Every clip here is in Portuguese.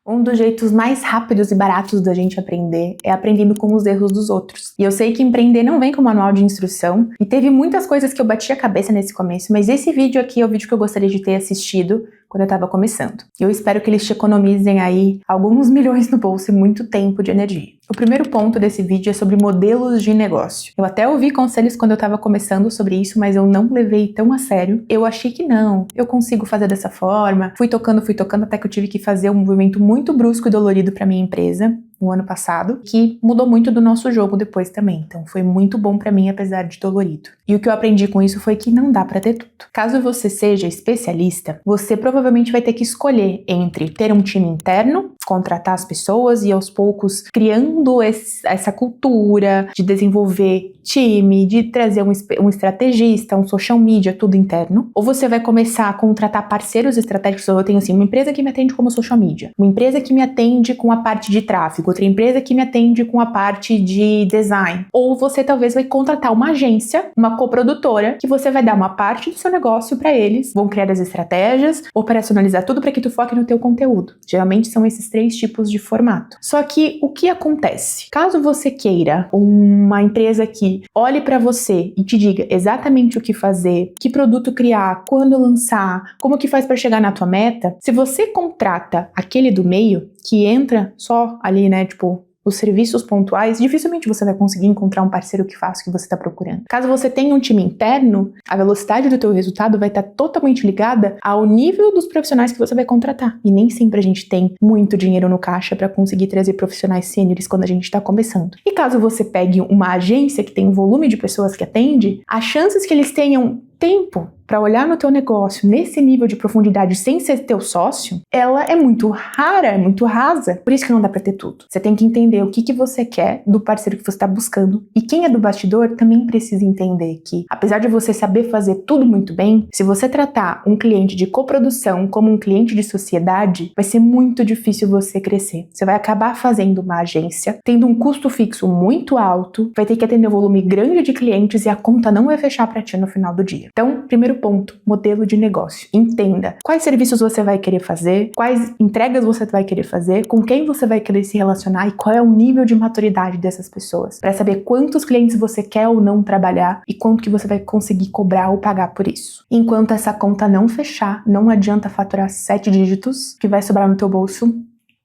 Um dos jeitos mais rápidos e baratos da gente aprender é aprendendo com os erros dos outros. E eu sei que empreender não vem com manual de instrução, e teve muitas coisas que eu bati a cabeça nesse começo, mas esse vídeo aqui é o vídeo que eu gostaria de ter assistido quando eu tava começando. E eu espero que eles te economizem aí alguns milhões no bolso e muito tempo de energia. O primeiro ponto desse vídeo é sobre modelos de negócio. Eu até ouvi conselhos quando eu tava começando sobre isso, mas eu não levei tão a sério. Eu achei que não, eu consigo fazer dessa forma. Fui tocando, até que eu tive que fazer um movimento muito brusco e dolorido para minha empresa no ano passado, que mudou muito do nosso jogo depois também. Então foi muito bom para mim, apesar de dolorido. E o que eu aprendi com isso foi que não dá para ter tudo. Caso você seja especialista, você provavelmente vai ter que escolher entre ter um time interno, contratar as pessoas e aos poucos criando essa cultura de desenvolver time, de trazer um estrategista, um social media, tudo interno. Ou você vai começar a contratar parceiros estratégicos. Eu tenho assim, uma empresa que me atende como social media, uma empresa que me atende com a parte de tráfego, outra empresa que me atende com a parte de design. Ou você talvez vai contratar uma agência, uma coprodutora, que você vai dar uma parte do seu negócio para eles, vão criar as estratégias, operacionalizar tudo para que tu foque no teu conteúdo. Geralmente são esses 3 tipos de formato. Só que o que acontece? Caso você queira uma empresa que olhe para você e te diga exatamente o que fazer, que produto criar, quando lançar, como que faz para chegar na tua meta, se você contrata aquele do meio, que entra só ali, né, tipo, os serviços pontuais, dificilmente você vai conseguir encontrar um parceiro que faça o que você está procurando. Caso você tenha um time interno, a velocidade do teu resultado vai estar totalmente ligada ao nível dos profissionais que você vai contratar. E nem sempre a gente tem muito dinheiro no caixa para conseguir trazer profissionais sêniores quando a gente está começando. E caso você pegue uma agência que tem um volume de pessoas que atende, as chances que eles tenham tempo para olhar no teu negócio nesse nível de profundidade sem ser teu sócio, ela é muito rara, é muito rasa. Por isso que não dá para ter tudo. Você tem que entender o que você quer do parceiro que você está buscando. E quem é do bastidor também precisa entender que, apesar de você saber fazer tudo muito bem, se você tratar um cliente de coprodução como um cliente de sociedade, vai ser muito difícil você crescer. Você vai acabar fazendo uma agência, tendo um custo fixo muito alto, vai ter que atender um volume grande de clientes e a conta não vai fechar para ti no final do dia. Então, primeiro ponto, modelo de negócio. Entenda quais serviços você vai querer fazer, quais entregas você vai querer fazer, com quem você vai querer se relacionar e qual é o nível de maturidade dessas pessoas, para saber quantos clientes você quer ou não trabalhar e quanto que você vai conseguir cobrar ou pagar por isso. Enquanto essa conta não fechar, não adianta faturar 7 dígitos que vai sobrar no teu bolso,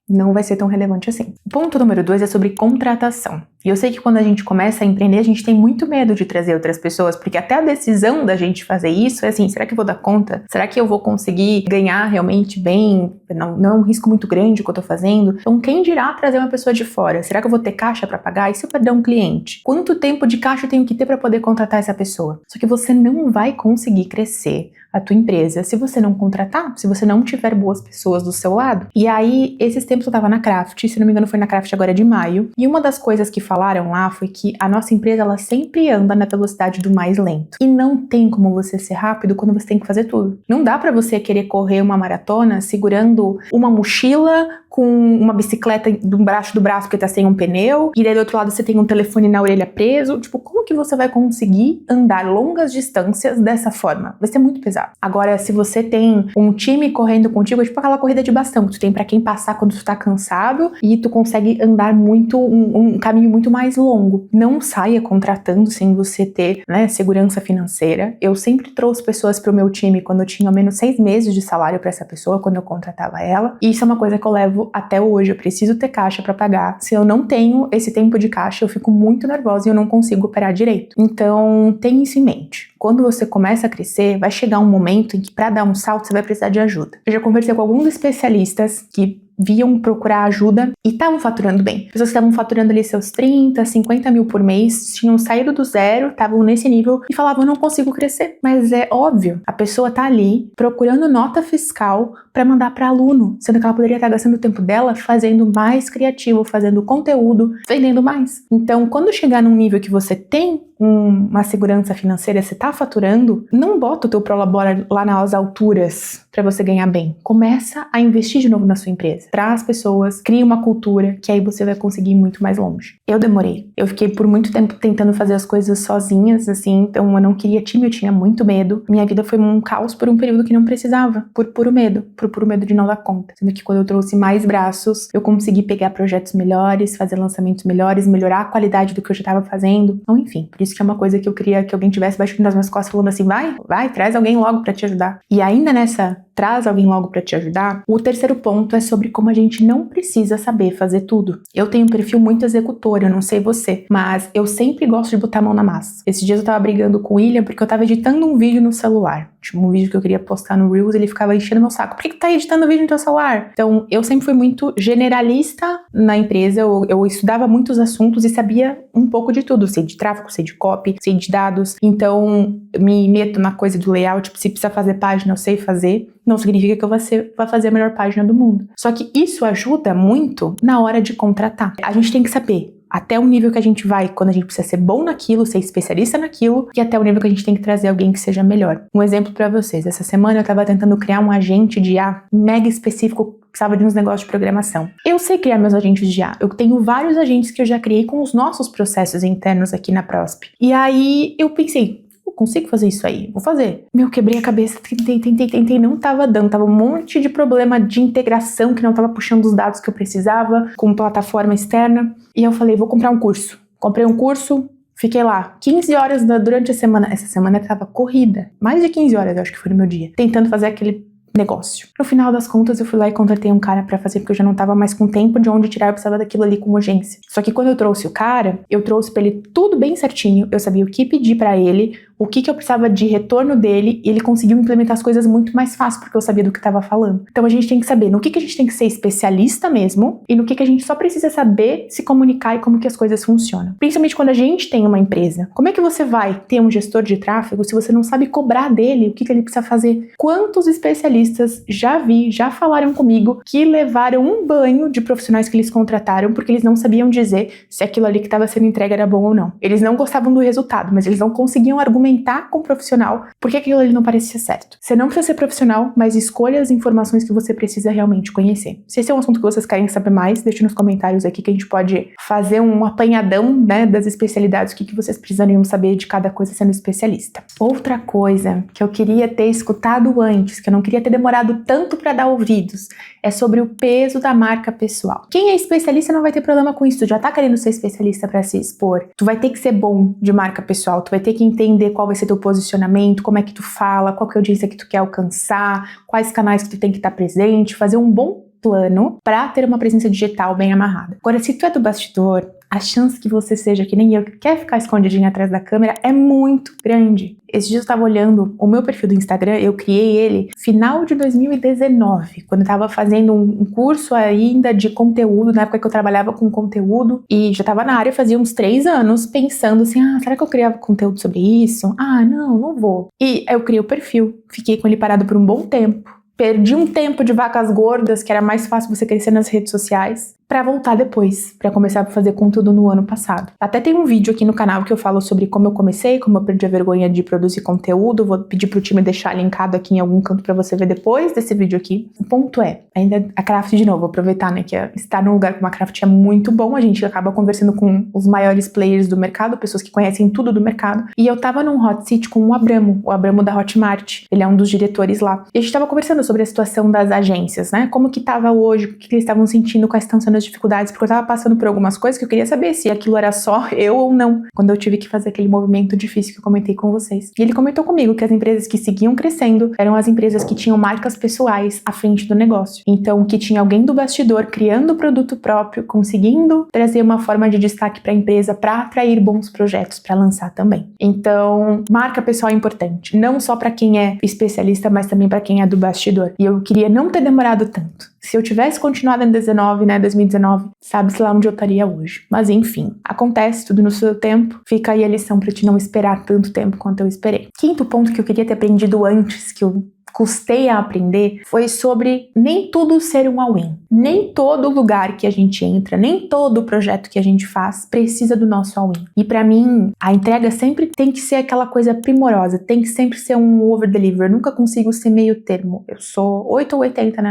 não vai ser tão relevante assim. O ponto número 2 é sobre contratação. E eu sei que quando a gente começa a empreender, a gente tem muito medo de trazer outras pessoas, porque até a decisão da gente fazer isso é assim, será que eu vou dar conta? Será que eu vou conseguir ganhar realmente bem? Não é um risco muito grande o que eu tô fazendo? Então quem dirá trazer uma pessoa de fora? Será que eu vou ter caixa para pagar? E se eu perder um cliente? Quanto tempo de caixa eu tenho que ter para poder contratar essa pessoa? Só que você não vai conseguir crescer a tua empresa se você não contratar, se você não tiver boas pessoas do seu lado. E aí, esses tempos eu tava na Craft, se não me engano foi na Craft agora de maio, e uma das coisas que falaram lá foi que a nossa empresa, ela sempre anda na velocidade do mais lento. E não tem como você ser rápido quando você tem que fazer tudo. Não dá pra você querer correr uma maratona segurando uma mochila com uma bicicleta do braço porque tá sem um pneu, e daí do outro lado você tem um telefone na orelha preso. Tipo, como que você vai conseguir andar longas distâncias dessa forma? Vai ser muito pesado. Agora, se você tem um time correndo contigo, é tipo aquela corrida de bastão que tu tem pra quem passar quando tu tá cansado e tu consegue andar muito, um caminho muito mais longo. Não saia contratando sem você ter, né, segurança financeira. Eu sempre trouxe pessoas pro meu time quando eu tinha ao menos 6 meses de salário pra essa pessoa, quando eu contratava ela. E isso é uma coisa que eu levo até hoje. Eu preciso ter caixa pra pagar. Se eu não tenho esse tempo de caixa, eu fico muito nervosa e eu não consigo operar direito. Então, tenha isso em mente. Quando você começa a crescer, vai chegar um momento em que para dar um salto você vai precisar de ajuda. Eu já conversei com alguns especialistas que viam procurar ajuda e estavam faturando bem. Pessoas que estavam faturando ali seus 30, 50 mil por mês, tinham saído do zero, estavam nesse nível e falavam, eu não consigo crescer. Mas é óbvio, a pessoa tá ali procurando nota fiscal para mandar para aluno, sendo que ela poderia estar gastando o tempo dela fazendo mais criativo, fazendo conteúdo, vendendo mais. Então, quando chegar num nível que você tem uma segurança financeira, você tá faturando, não bota o teu Prolabora lá nas alturas para você ganhar bem. Começa a investir de novo na sua empresa. Traz pessoas, cria uma cultura, que aí você vai conseguir ir muito mais longe. Eu demorei. Eu fiquei por muito tempo tentando fazer as coisas sozinhas, assim, então eu não queria time, eu tinha muito medo. Minha vida foi um caos por um período que não precisava, por puro medo de não dar conta. Sendo que quando eu trouxe mais braços, eu consegui pegar projetos melhores, fazer lançamentos melhores, melhorar a qualidade do que eu já estava fazendo. Então, enfim, por isso que é uma coisa que eu queria que alguém tivesse baixando nas minhas costas falando assim, vai, traz alguém logo pra te ajudar. E ainda nessa traz alguém logo pra te ajudar, o terceiro ponto é sobre como a gente não precisa saber fazer tudo. Eu tenho um perfil muito executor, eu não sei você, mas eu sempre gosto de botar a mão na massa. Esses dias eu tava brigando com o William porque eu tava editando um vídeo no celular. Tipo, um vídeo que eu queria postar no Reels, ele ficava enchendo meu saco. Por que tu tá editando vídeo no teu celular? Então, eu sempre fui muito generalista na empresa, eu estudava muitos assuntos e sabia um pouco de tudo. Sei de tráfego, sei de copy, sei de dados. Então, eu me meto na coisa do layout, se precisa fazer página, eu sei fazer. Não significa que eu vá fazer a melhor página do mundo. Só que isso ajuda muito na hora de contratar. A gente tem que saber até o nível que a gente vai quando a gente precisa ser bom naquilo, ser especialista naquilo, e até o nível que a gente tem que trazer alguém que seja melhor. Um exemplo pra vocês. Essa semana eu tava tentando criar um agente de IA mega específico, precisava de uns negócios de programação. Eu sei criar meus agentes de IA. Eu tenho vários agentes que eu já criei com os nossos processos internos aqui na Prosp. E aí eu pensei, eu consigo fazer isso aí, vou fazer. Quebrei a cabeça, tentei, não tava dando, tava um monte de problema de integração que não tava puxando os dados que eu precisava com plataforma externa, e eu falei, vou comprar um curso. Comprei um curso, fiquei lá 15 horas durante a semana, essa semana tava corrida, mais de 15 horas eu acho que foi no meu dia, tentando fazer aquele negócio. No final das contas, eu fui lá e contratei um cara pra fazer, porque eu já não tava mais com tempo de onde tirar, eu precisava daquilo ali com urgência. Só que quando eu trouxe o cara, eu trouxe pra ele tudo bem certinho, eu sabia o que pedir pra ele, o que eu precisava de retorno dele, e ele conseguiu implementar as coisas muito mais fácil, porque eu sabia do que estava falando. Então a gente tem que saber no que a gente tem que ser especialista mesmo, e no que a gente só precisa saber se comunicar e como que as coisas funcionam. Principalmente quando a gente tem uma empresa. Como é que você vai ter um gestor de tráfego se você não sabe cobrar dele o que ele precisa fazer? Quantos especialistas já falaram comigo que levaram um banho de profissionais que eles contrataram porque eles não sabiam dizer se aquilo ali que estava sendo entregue era bom ou não. Eles não gostavam do resultado, mas eles não conseguiam argumentar com o profissional porque aquilo ali não parecia certo. Você não precisa ser profissional, mas escolha as informações que você precisa realmente conhecer. Se esse é um assunto que vocês querem saber mais, deixe nos comentários aqui que a gente pode fazer um apanhadão, né, das especialidades, o que vocês precisariam saber de cada coisa sendo especialista. Outra coisa que eu queria ter escutado antes, que eu não queria ter demorado tanto para dar ouvidos, é sobre o peso da marca pessoal. Quem é especialista não vai ter problema com isso, tu já tá querendo ser especialista para se expor, tu vai ter que ser bom de marca pessoal, tu vai ter que entender qual vai ser teu posicionamento, como é que tu fala, qual que é a audiência que tu quer alcançar, quais canais que tu tem que estar presente, fazer um bom plano para ter uma presença digital bem amarrada. Agora, se tu é do bastidor, a chance que você seja que nem eu, que quer ficar escondidinha atrás da câmera, é muito grande. Esses dias eu tava olhando o meu perfil do Instagram, eu criei ele final de 2019, quando eu tava fazendo um curso ainda de conteúdo, na época que eu trabalhava com conteúdo, e já tava na área fazia uns 3 anos, pensando assim, será que eu criava conteúdo sobre isso? Não vou. E eu criei o perfil, fiquei com ele parado por um bom tempo, perdi um tempo de vacas gordas, que era mais fácil você crescer nas redes sociais, pra voltar depois, pra começar a fazer conteúdo no ano passado. Até tem um vídeo aqui no canal que eu falo sobre como eu comecei, como eu perdi a vergonha de produzir conteúdo. Vou pedir pro time deixar linkado aqui em algum canto pra você ver depois desse vídeo aqui. O ponto é, ainda a Craft de novo, vou aproveitar, né, que estar num lugar como a Craft é muito bom, a gente acaba conversando com os maiores players do mercado, pessoas que conhecem tudo do mercado, e eu tava num hot seat com o Abramo da Hotmart, ele é um dos diretores lá, e a gente tava conversando sobre a situação das agências, né, como que tava hoje, o que eles estavam sentindo, quais estão sendo as dificuldades, porque eu tava passando por algumas coisas que eu queria saber se aquilo era só eu ou não, quando eu tive que fazer aquele movimento difícil que eu comentei com vocês. E ele comentou comigo que as empresas que seguiam crescendo eram as empresas que tinham marcas pessoais à frente do negócio. Então, que tinha alguém do bastidor criando o produto próprio, conseguindo trazer uma forma de destaque para a empresa para atrair bons projetos para lançar também. Então, marca pessoal é importante, não só para quem é especialista, mas também para quem é do bastidor. E eu queria não ter demorado tanto. Se eu tivesse continuado em 2019, sabe-se lá onde eu estaria hoje. Mas enfim, acontece tudo no seu tempo. Fica aí a lição para te não esperar tanto tempo quanto eu esperei. Quinto ponto que eu queria ter aprendido antes, que eu custei a aprender foi sobre nem tudo ser um all-in. Nem todo lugar que a gente entra, nem todo projeto que a gente faz precisa do nosso all-in. E pra mim, a entrega sempre tem que ser aquela coisa primorosa, tem que sempre ser um over-deliver. Eu nunca consigo ser meio termo. Eu sou 8 ou 80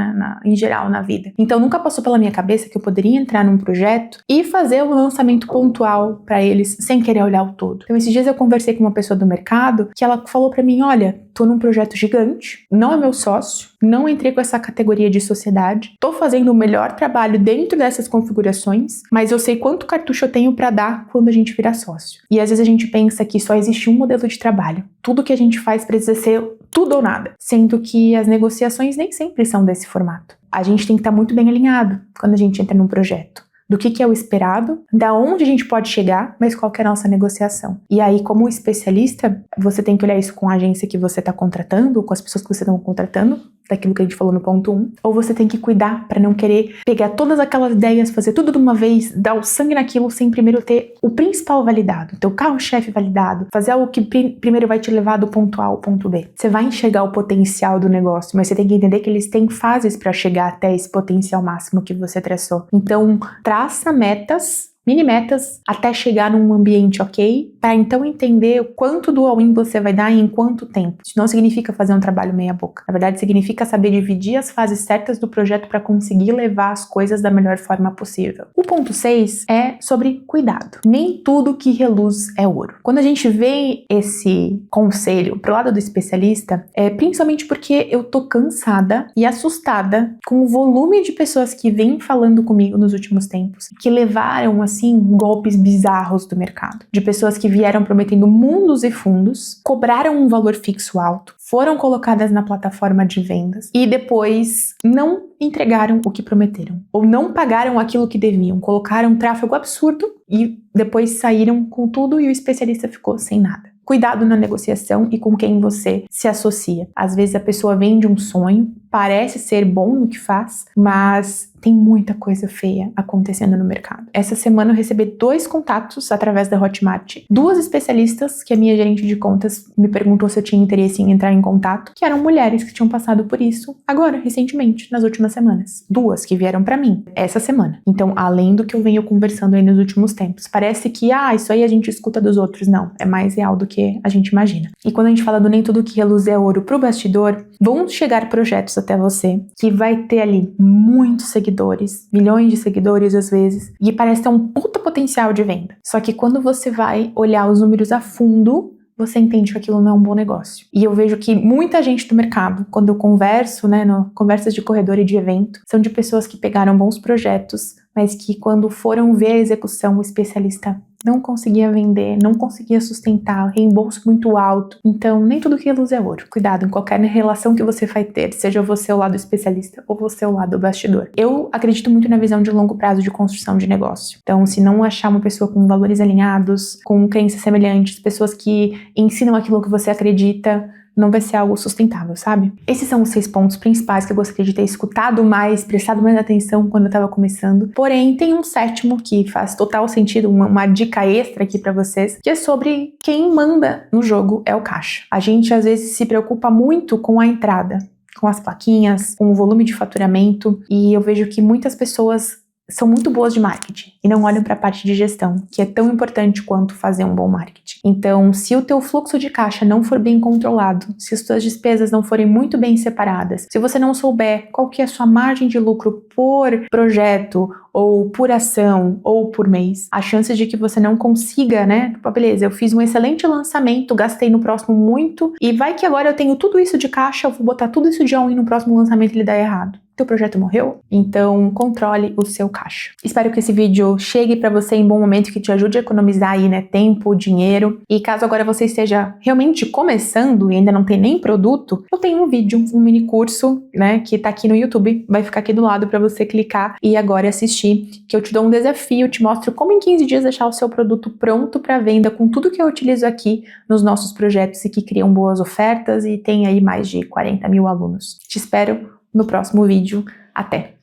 em geral na vida. Então nunca passou pela minha cabeça que eu poderia entrar num projeto e fazer um lançamento pontual pra eles sem querer olhar o todo. Então esses dias eu conversei com uma pessoa do mercado que ela falou pra mim, olha, tô num projeto gigante, não é meu sócio, não entrei com essa categoria de sociedade, tô fazendo o melhor trabalho dentro dessas configurações, mas eu sei quanto cartucho eu tenho pra dar quando a gente virar sócio. E às vezes a gente pensa que só existe um modelo de trabalho. Tudo que a gente faz precisa ser tudo ou nada, sendo que as negociações nem sempre são desse formato. A gente tem que estar muito bem alinhado quando a gente entra num projeto. Do que é o esperado, da onde a gente pode chegar, mas qual que é a nossa negociação. E aí, como especialista, você tem que olhar isso com a agência que você está contratando, com as pessoas que você está contratando, daquilo que a gente falou no ponto 1, ou você tem que cuidar para não querer pegar todas aquelas ideias, fazer tudo de uma vez, dar o sangue naquilo sem primeiro ter o principal validado, teu carro-chefe validado, fazer algo que primeiro vai te levar do ponto A ao ponto B. Você vai enxergar o potencial do negócio, mas você tem que entender que eles têm fases para chegar até esse potencial máximo que você traçou. Então, traça metas, mini metas, até chegar num ambiente ok, para então entender o quanto do all-in você vai dar e em quanto tempo. Isso não significa fazer um trabalho meia boca. Na verdade, significa saber dividir as fases certas do projeto para conseguir levar as coisas da melhor forma possível. O ponto 6 é sobre cuidado. Nem tudo que reluz é ouro. Quando a gente vê esse conselho pro lado do especialista, é principalmente porque eu tô cansada e assustada com o volume de pessoas que vêm falando comigo nos últimos tempos, que levaram assim golpes bizarros do mercado, de pessoas que vieram prometendo mundos e fundos, cobraram um valor fixo alto, foram colocadas na plataforma de vendas e depois não entregaram o que prometeram, ou não pagaram aquilo que deviam, colocaram um tráfego absurdo e depois saíram com tudo e o especialista ficou sem nada. Cuidado na negociação e com quem você se associa. Às vezes a pessoa vende um sonho, parece ser bom no que faz, mas tem muita coisa feia acontecendo no mercado. Essa semana eu recebi 2 contatos através da Hotmart, 2 especialistas que a minha gerente de contas me perguntou se eu tinha interesse em entrar em contato, que eram mulheres que tinham passado por isso agora, recentemente, nas últimas semanas. 2 que vieram pra mim essa semana. Então, além do que eu venho conversando aí nos últimos tempos, parece que, isso aí a gente escuta dos outros. Não, é mais real do que a gente imagina. E quando a gente fala do nem tudo que reluz é ouro pro bastidor, vão chegar projetos até você que vai ter ali muitos seguidores, milhões de seguidores às vezes, e parece ter um puta potencial de venda. Só que quando você vai olhar os números a fundo, você entende que aquilo não é um bom negócio. E eu vejo que muita gente do mercado, quando eu converso, no conversas de corredor e de evento, são de pessoas que pegaram bons projetos, mas que quando foram ver a execução, o especialista não conseguia vender, não conseguia sustentar, reembolso muito alto. Então, nem tudo que reluz é ouro. Cuidado em qualquer relação que você vai ter, seja você o lado especialista ou você o lado bastidor. Eu acredito muito na visão de longo prazo de construção de negócio. Então, se não achar uma pessoa com valores alinhados, com crenças semelhantes, pessoas que ensinam aquilo que você acredita, não vai ser algo sustentável, sabe? Esses são os 6 pontos principais que eu gostaria de ter escutado mais, prestado mais atenção quando eu tava começando. Porém, tem um 7º que faz total sentido, uma dica extra aqui pra vocês, que é sobre quem manda no jogo é o caixa. A gente às vezes se preocupa muito com a entrada, com as plaquinhas, com o volume de faturamento, e eu vejo que muitas pessoas são muito boas de marketing e não olham para a parte de gestão, que é tão importante quanto fazer um bom marketing. Então, se o teu fluxo de caixa não for bem controlado, se as tuas despesas não forem muito bem separadas, se você não souber qual que é a sua margem de lucro por projeto, ou por ação, ou por mês, a chance de que você não consiga, beleza, eu fiz um excelente lançamento, gastei no próximo muito, e vai que agora eu tenho tudo isso de caixa, eu vou botar tudo isso de all-in no próximo lançamento e ele dá errado. Teu projeto morreu? Então, controle o seu caixa. Espero que esse vídeo chegue para você em bom momento, que te ajude a economizar aí, tempo, dinheiro. E caso agora você esteja realmente começando e ainda não tem nem produto, eu tenho um vídeo, um mini curso, que tá aqui no YouTube, vai ficar aqui do lado para você clicar e agora assistir, que eu te dou um desafio, te mostro como em 15 dias deixar o seu produto pronto para venda com tudo que eu utilizo aqui nos nossos projetos e que criam boas ofertas e tem aí mais de 40 mil alunos. Te espero no próximo vídeo. Até!